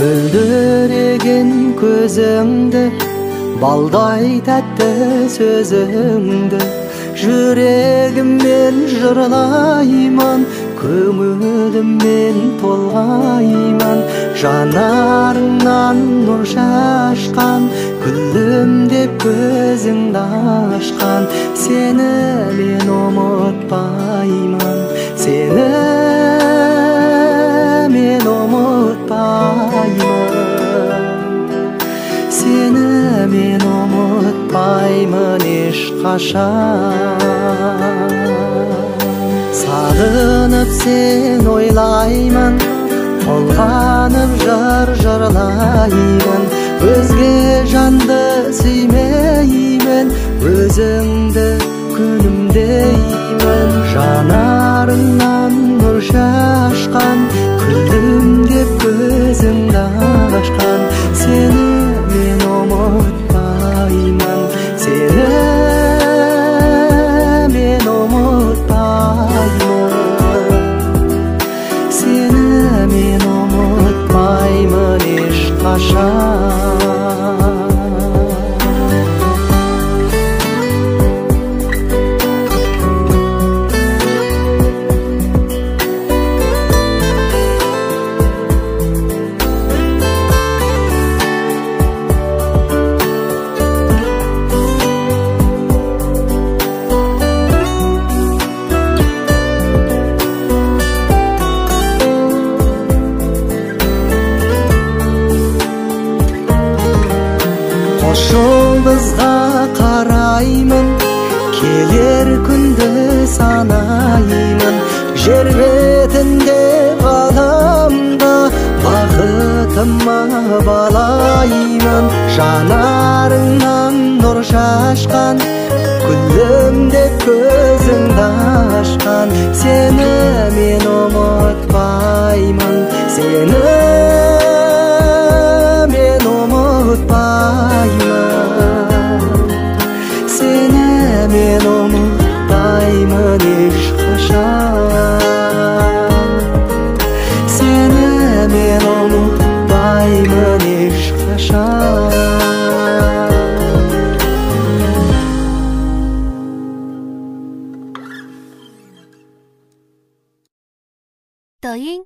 мөлдіреген көзіңді, балдай тәтті сөзіңді, жүрегіммен жырлаймын, көңіліммен толғаймын. Жанарыңнан нұр шашқан, күлдім деп көзіңді ашқан, сені мен ұмытпаймын, сені мен ұмытпаймын, сені мен ұмытпаймын ешқашан. Сағынып сен ойлаймын, толғанып жырлаймын, өзге жанды сүймеймін, өзіңді күнімдеймін. Жанарыңнан нұр шашқан, күлдім деп көзіңді ашқан, сені мен ұмытпаймын, сені мен ұмытпаймын, сені мен ұмытпаймын ешқашан. Жұлдызға қараймын, келер күнді санаймын, жер бетінде ғаламда бақытыма балаймын. Жанарыңнан нұр шашқан, күлдім деп көзіңді ашқан, сені мен ұмытпаймын, сені мен ұмытпаймын, сені мен ұмытпаймын ешқашан, сені мен ұмытпаймын ешқашан.抖音